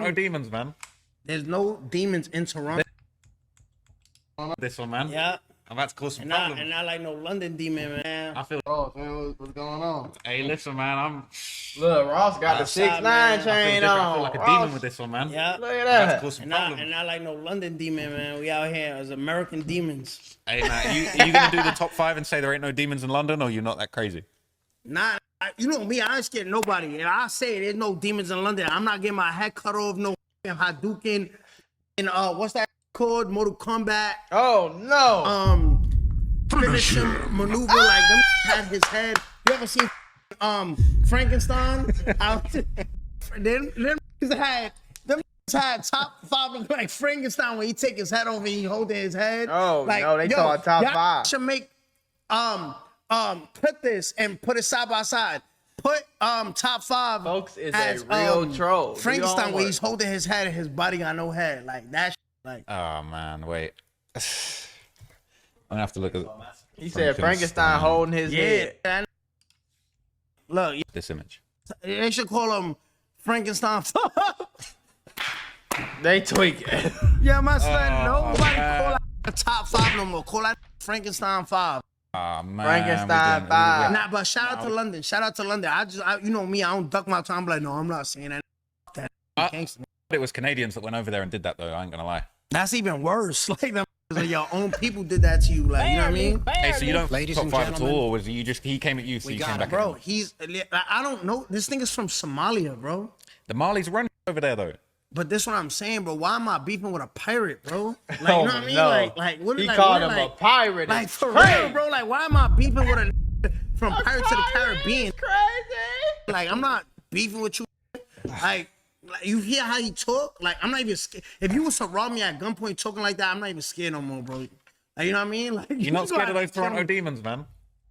no demons, man. There's no demons in Toronto. This one, man. Yeah. I'm about to cause some And problems. not like no London demon, man. I feel. Oh, man, what's going on? Hey, listen, man. Look, Ross got the Outside, 6ix9ine man. chain I on. feel like a Ross, demon with this one, man. Yeah. Look at I'm about to that. cause some And problems. not like no London demon, man. We out here as American demons. Hey, man, are you gonna do the top 5 and say there ain't no demons in London, or you're not that crazy? Nah, you know me, I ain't scared of nobody. And I say there's no demons in London. I'm not getting my head cut off, no Hadouken. And what's that called? Mortal Kombat. Oh, no. Finishing maneuver like them had his head. You ever seen Frankenstein? them had top 5 look like Frankenstein when he take his head over and he hold his head. Oh, like, no, they talking top 5. Should make put this and put it side by side. Put top 5. Folks is as, a real troll. Frankenstein where he's holding his head and his body got no head. Like that. Like Oh man, wait. I'm gonna have to look at He said Frankenstein holding his head. yeah. Look, this image. they should call him Frankenstein. They tweaking. Yeah, my son. Nobody man. call out the top 5 no more. Call out Frankenstein 5. Oh man. Frankenstein 5. Nah, but shout out to London. Shout out to London. You know me. I don't duck my tongue. I'm like, no, I'm not saying that. Gangsta. It was Canadians that went over there and did that, though. I ain't gonna lie. That's even worse. Like them, like your own people did that to you. Like you know what I mean? Hey, so you don't Ladies top and 5 at gentlemen, all, or was he just he came at you, so you came back? Bro, at him? he's. I don't know. This thing is from Somalia, bro. The Marley's running over there, though. But this what I'm saying, bro. Why am I beefing with a pirate, bro? Like, Oh, you know what I mean? no. Like what? He like, called what, him like, a pirate. Like It's for crazy. real, bro. Like why am I beefing with a from Pirates of the Caribbean? Crazy. Like I'm not beefing with you. Like you hear how he talk? Like I'm not even scared. If you was to rob me at gunpoint talking like that, I'm not even scared no more, bro. Like you know what I mean? Like You're not scared of those like, Toronto demons, man.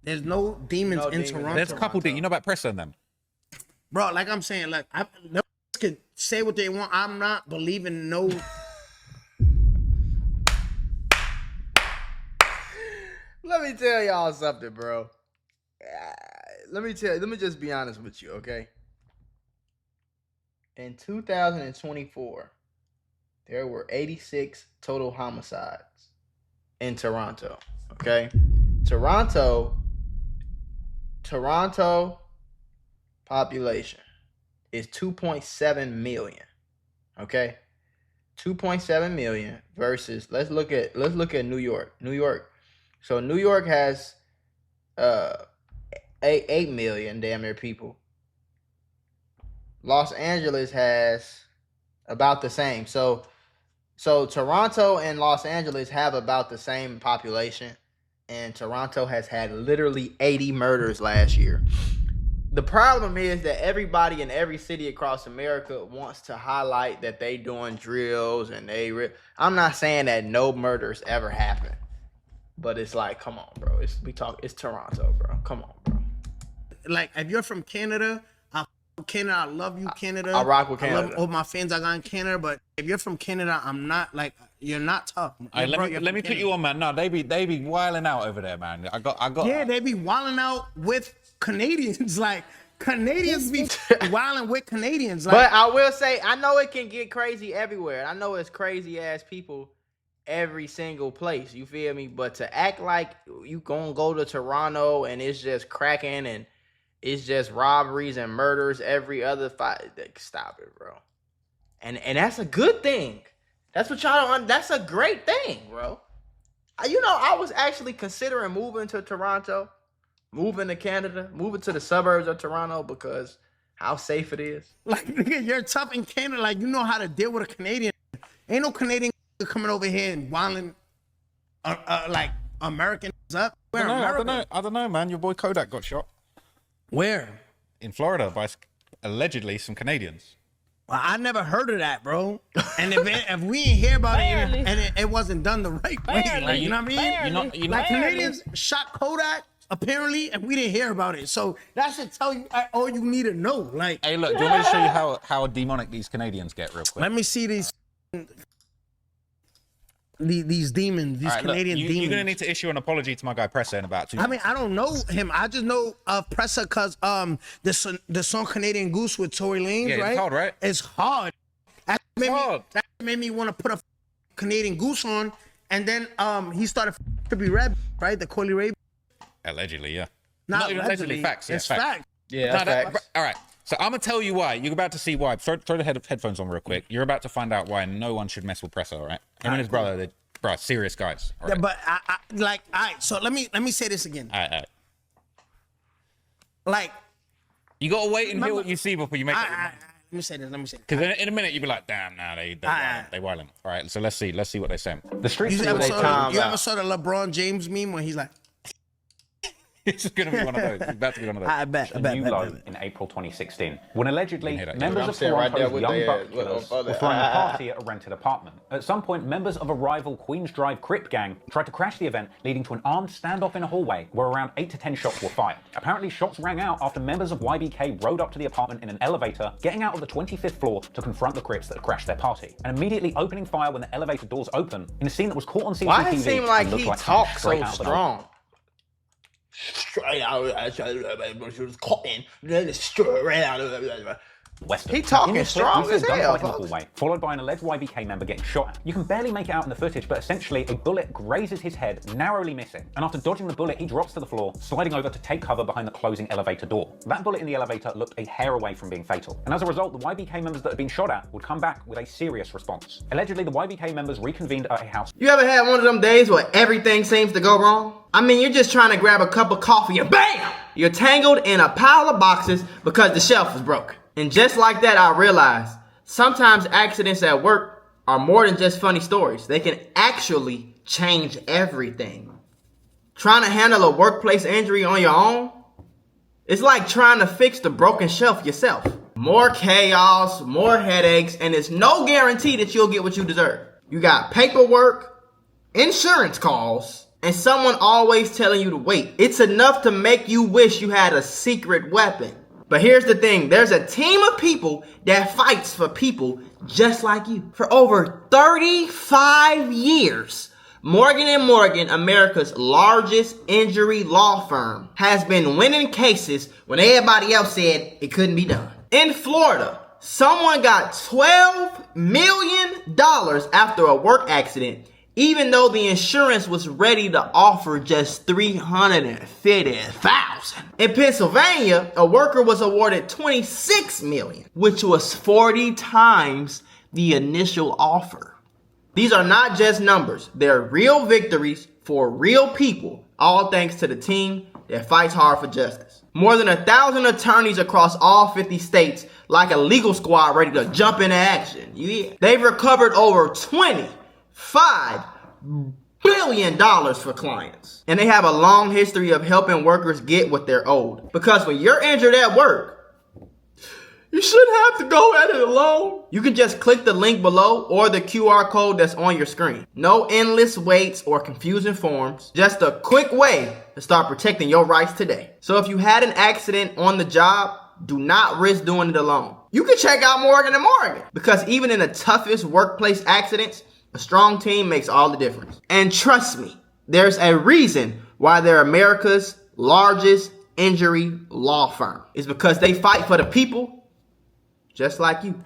There's no demons No in demons. Toronto. There's a couple. You know about Pressa and them? Bro, like I'm saying, like them could say what they want. I'm not believing no. Let me tell y'all something, bro. Let me just be honest with you, okay? In 2024, there were 86 total homicides in Toronto, okay? Toronto population is 2.7 million, okay? 2.7 million versus let's look at New York. So New York has 8 million damn near people. Los Angeles has about the same. So Toronto and Los Angeles have about the same population, and Toronto has had literally 80 murders last year. The problem is that everybody in every city across America wants to highlight that they doing drills and I'm not saying that no murders ever happen. But it's like, come on, bro. It's Toronto, bro. Come on, bro. Like if you're from Canada, Canada, I love you, Canada. I rock with I love Canada. all my fans I got in Canada, but if you're from Canada, I'm not like you're not tough. Hey, Bro, let me put you on, man. No, they be wilding out over there, man. I got. Yeah, they be wilding out with Canadians. Like Canadians be wilding with Canadians. Like, But I will say, I know it can get crazy everywhere. I know it's crazy ass people every single place. You feel me? But to act like you gonna go to Toronto and it's just cracking and it's just robberies and murders every other stop it, bro. And that's a good thing. That's what y'all don't. That's a great thing, bro. You know, I was actually considering moving to Toronto, moving to Canada, moving to the suburbs of Toronto because how safe it is. like nigga, you're tough in Canada. Like you know how to deal with a Canadian. Ain't no Canadian coming over here and wilding like Americans up. I don't know, man. Your boy Kodak got shot Where? in Florida by allegedly some Canadians. Well, I never heard of that, bro. And if we ain't hear about it and it wasn't done the right way, like, you know what I mean? You're Like not. Canadians shot Kodak apparently, and we didn't hear about it. So that should tell you all you need to know. Like, Hey, look. Do you want me to show you how demonic these Canadians get, real quick? let me see these demons, these All right, look, Canadian demons. You're gonna need to issue an apology to my guy Pressa in about 2 I mean, I don't know him. I just know of Pressa because the song Canadian Goose with Tory Lanez, Yeah, it's right? hard, right? It's hard. That made hard. me want to put a Canadian goose on, and then he started to be red, right? The Coily Ray. Allegedly, yeah. Not even allegedly, facts. Yeah, It's facts. fact. Yeah, facts. All right. So I'm gonna tell you why. You're about to see why. Throw the headphones on real quick. You're about to find out why no one should mess with Pressa. All right. Him and his brother, they're serious guys. All right. But I like, all right. So let me say this again. All right. Like, You gotta wait and hear what you see before you make it. let me say this. Because in a minute you'll be like, damn, nah, they wildin'. All right. So let's see what they say. The streets You of ever saw the LeBron James meme when he's like, It's gonna be one of those. It's about to be one of those. I bet. new low in April 2016, when allegedly hear that, members I'm of saying right there Toronto's with young the, buck killers with were the- throwing a party at a rented apartment. At some point, members of a rival Queens Drive Crip gang tried to crash the event, leading to an armed standoff in a hallway where around 8 to 10 shots were fired. Apparently, shots rang out after members of YBK rode up to the apartment in an elevator, getting out of the 25th floor to confront the Crips that had crashed their party, and immediately opening fire when the elevator doors open in a scene that was caught on CCTV. Why it seem like and looked he something talks straight so out of an strong? Straight out, she was caught in, straight out. Western. He talking In this clip, strong we see a as hell, gunfight in the folks. hallway, followed by an alleged YBK member getting shot at. You can barely make it out in the footage, but essentially a bullet grazes his head, narrowly missing. And after dodging the bullet, he drops to the floor, sliding over to take cover behind the closing elevator door. That bullet in the elevator looked a hair away from being fatal. And as a result, the YBK members that had been shot at would come back with a serious response. Allegedly, the YBK members reconvened at a house. You ever had one of them days where everything seems to go wrong? I mean, you're just trying to grab a cup of coffee and BAM! You're tangled in a pile of boxes because the shelf was broken. And just like that, I realized sometimes accidents at work are more than just funny stories. They can actually change everything. Trying to handle a workplace injury on your own, it's like trying to fix the broken shelf yourself. More chaos, more headaches, and it's no guarantee that you'll get what you deserve. You got paperwork, insurance calls, and someone always telling you to wait. It's enough to make you wish you had a secret weapon. But here's the thing, there's a team of people that fights for people just like you. For over 35 years, Morgan & Morgan, America's largest injury law firm, has been winning cases when everybody else said it couldn't be done. In Florida, someone got $12 million after a work accident, even though the insurance was ready to offer just $350,000. In Pennsylvania, a worker was awarded $26 million, which was 40 times the initial offer. These are not just numbers. They're real victories for real people, all thanks to the team that fights hard for justice. More than 1,000 attorneys across all 50 states, like a legal squad ready to jump into action. Yeah. They've recovered over $25 billion for clients. And they have a long history of helping workers get what they're owed. Because when you're injured at work, you shouldn't have to go at it alone. You can just click the link below or the QR code that's on your screen. No endless waits or confusing forms. Just a quick way to start protecting your rights today. So if you had an accident on the job, do not risk doing it alone. You can check out Morgan & Morgan, because even in the toughest workplace accidents, a strong team makes all the difference. And trust me, there's a reason why they're America's largest injury law firm. It's because they fight for the people just like you.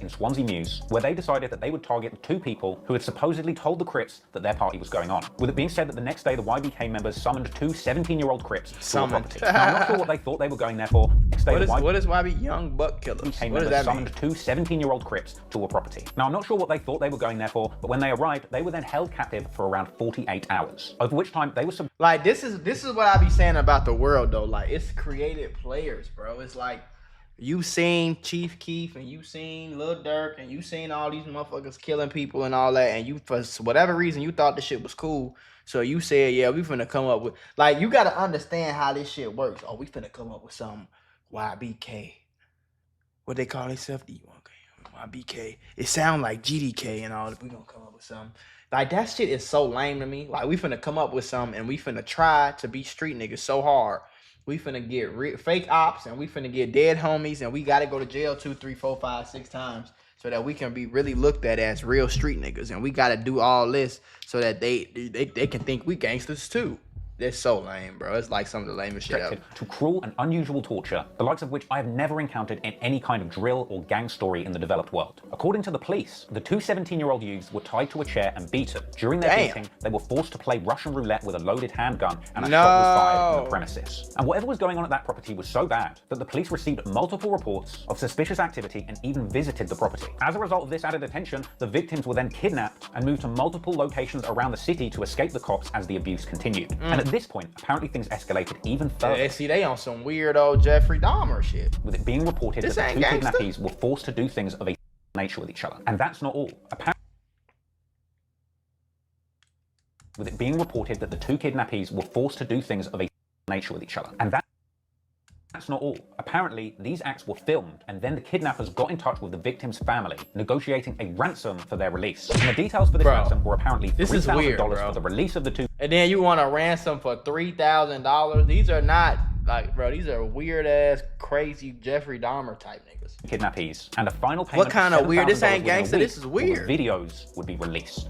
In Swansea Mews, where they decided that they would target the two people who had supposedly told the Crips that their party was going on. With it being said that the next day the YBK members summoned two 17-year-old Crips to a property. Now, I'm not sure what they thought they were going there for. Next day, What is YB Young Buck Killers? YBK What does members that summoned mean? two 17-year-old Crips to a property. Now, I'm not sure what they thought they were going there for, but when they arrived, they were then held captive for around 48 hours, over which time they were Like, this is what I be saying about the world, though. Like, it's creative players, bro. It's like, you seen Chief Keef and you seen Lil Durk and you seen all these motherfuckers killing people and all that, and you, for whatever reason, you thought the shit was cool. So you said, yeah, we finna come up with, like, you gotta understand how this shit works. Oh, we finna come up with some YBK. What they call themselves? YBK. It sound like GDK and all that. We gonna come up with something. Like, that shit is so lame to me. Like, we finna come up with something and we finna try to be street niggas so hard. We finna get fake ops and we finna get dead homies and we gotta go to jail 2, 3, 4, 5, 6 times so that we can be really looked at as real street niggas. And we gotta do all this so that they can think we gangsters too. It's so lame, bro. It's like some of the lamest shit ever. To cruel and unusual torture, the likes of which I have never encountered in any kind of drill or gang story in the developed world. According to the police, the two 17-year-old youths were tied to a chair and beaten. During their beating, they were forced to play Russian roulette with a loaded handgun, and a shot was fired from the premises. And whatever was going on at that property was so bad that the police received multiple reports of suspicious activity and even visited the property. As a result of this added attention, the victims were then kidnapped and moved to multiple locations around the city to escape the cops as the abuse continued. And at this point, apparently things escalated even further. Yeah, see, they on some weird old Jeffrey Dahmer shit. With it being reported This that the ain't two gangsta. kidnappees were forced to do things of a nature with each other. And that's not all. With it being reported that the two kidnappees were forced to do things of a nature with each other. And that's not all. Apparently, these acts were filmed, and then the kidnappers got in touch with the victim's family, negotiating a ransom for their release. And the details for this ransom were apparently $3,000 for the release of the two. And then you want a ransom for $3,000? These are not, like, bro, these are weird-ass, crazy Jeffrey Dahmer type niggas. Kidnappees. And a final payment What kind of weird? This ain't $7,000 within a gangster, week, this is weird. or the videos would be released.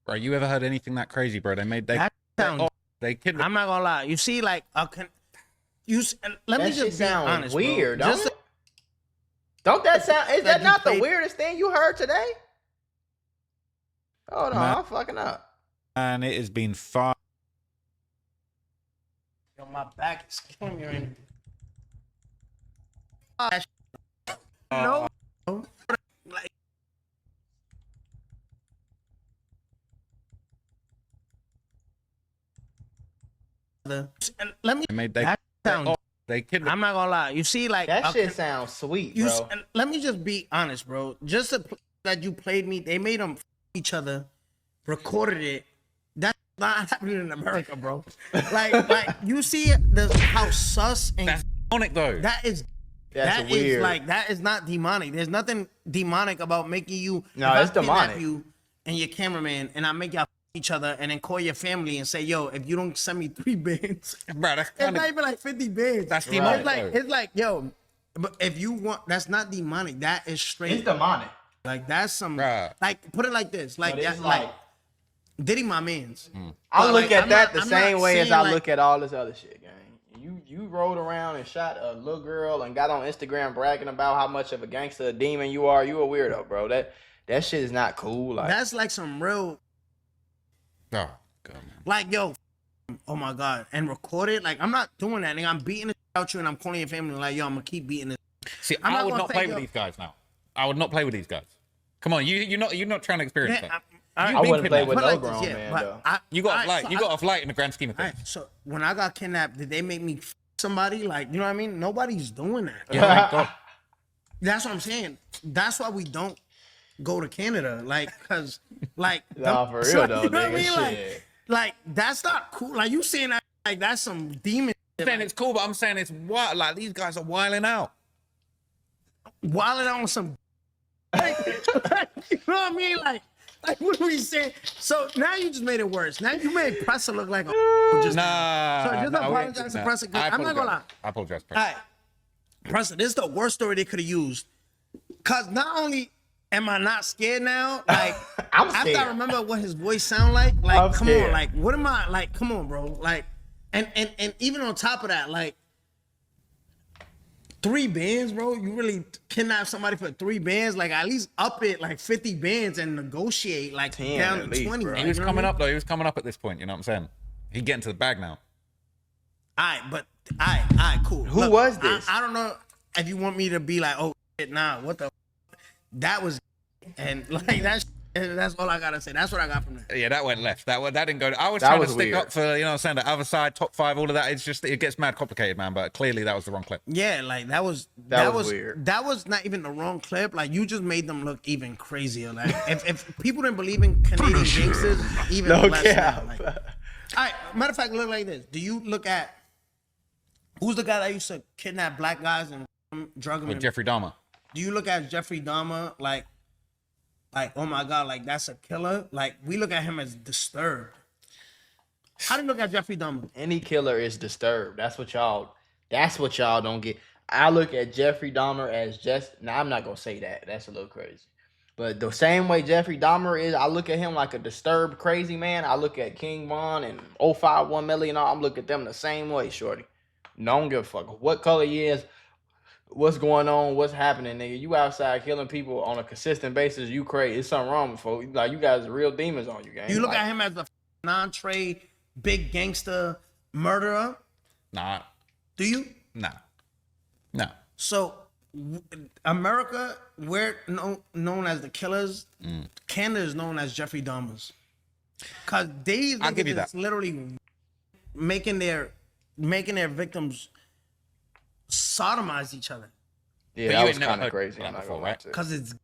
Bro, you ever heard anything that crazy, bro? They kidnapped. I'm not gonna lie. You see, like, let me just be honest, weird, bro. Don't that sound? Is that you not the played- weirdest thing you heard today? Hold on, Man. I'm fucking up. And it has been far. Yo, my back is killing me right now. No, like, let me. They kidnapped. I'm not gonna lie. You see, like, That shit sounds sweet, you, bro. let me just be honest, bro. Just that you played me, they made them each other, recorded it. That's not happening in America, bro. like you see how sus and That's demonic, though. That's that weird. is like that is not demonic. There's nothing demonic about making you. No, if it's I kidnap demonic. You and your cameraman, and I make y'all each other, and then call your family and say, "Yo, if you don't send me 3 bands, Bro, that's it's kind not of. even like 50 bands. That's It's demonic, like though. it's like, yo, but if you want, that's not demonic. That is straight. It's demonic. Like that's some. Bruh. Like put it like this. Like But it's that, like Diddy, my man's. I But, look like, at I'm that not- the I'm same not way as saying, I like- look at all this other shit, gang. You rode around and shot a little girl and got on Instagram bragging about how much of a gangster, a demon you are. You a weirdo, bro. That shit is not cool. Like That's like some real. Oh, God, man. Like yo, oh my god, and record it. Like I'm not doing that, nigga. I'm beating the shit out you, and I'm calling your family like, yo, I'm gonna keep beating this. See, I'm I not would gonna not say, play yo- with these guys now. I would not play with these guys. Come on, you're not trying to experience Yeah, that. I You've been wouldn't play kidnapped. with Put no like this, grown yeah, man, but though. You got a alright, flight. so You got a flight in the grand scheme of things. Alright, so when I got kidnapped, did they make me somebody? Like, you know what I mean? Nobody's doing that. Yeah, thank God. That's what I'm saying. That's why we don't go to Canada. Like, cause like Nah, for real though, you know what I nigga. mean? Shit. Like that's not cool. Like you saying that like that's some demon I'm saying it's cool, but I'm saying it's wild. Like these guys are wilding out. wilding out on some like, you know what I mean? Like what are we saying? So now you just made it worse. Now you made Pressa look like a just Nah. So just nah, we apologize ain't to doing Pressa, that. 'cause I'm not gonna lie. I apologize, Pressa. All right, Pressa, this is the worst story they could have used. Cause not only am I not scared now, like I'm after I scared. remember what his voice sound like I'm come scared. on, like what am I like? Come on, bro, like, and even on top of that, like 3 bands, bro. You really kidnap somebody for 3 bands? Like at least up it like 50 bands and negotiate like 10 down at to least, 20. bro. like, He was you know what I coming mean? up though. He was coming up at this point. You know what I'm saying? He getting to the bag now. All right, cool. Who was this? I don't know if you want me to be like, oh shit, nah, what the? That was, and like that's all I gotta say. That's what I got from that. Yeah, that went left. That didn't go. I was That trying was to stick weird. up for, you know what I'm saying, the other side, top 5, all of that. It's just, it gets mad complicated, man. But clearly that was the wrong clip. Yeah, like that was weird. That was not even the wrong clip. Like you just made them look even crazier. Like if people didn't believe in Canadian gangsters, even No less cap. now, like, all right, matter of fact, look like this. Do you look at who's the guy that used to kidnap black guys and drug them? With Jeffrey Dahmer. Do you look at Jeffrey Dahmer like, oh my God, like that's a killer? Like we look at him as disturbed. How do you look at Jeffrey Dahmer? Any killer is disturbed. That's what y'all don't get. I look at Jeffrey Dahmer as just. Now I'm not gonna say that. That's a little crazy. But the same way Jeffrey Dahmer is, I look at him like a disturbed, crazy man. I look at King Von and 051 Million. I'm looking at them the same way, shorty. No, I don't give a fuck what color he is, what's going on, what's happening, nigga. You outside killing people on a consistent basis, you crazy. It's something wrong with folks. Like, you guys are real demons on you, gang. You look like, at him as a non-trade, big gangster murderer. Nah, Do you? nah, no. So, America, we're known as the killers. Canada is known as Jeffrey Dahmers. Cause these I'll give you niggas is that. literally making their victims sodomize each other. yeah, But that you was ain't never kind of heard crazy. that I'm not before, gonna lie right? to you. Cause it's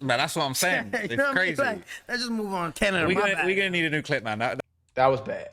Man, that's what I'm saying. you It's know what I mean? crazy. Like, let's just move on. Canada, We're my gonna, bad. we gonna need a new clip, man. That was bad.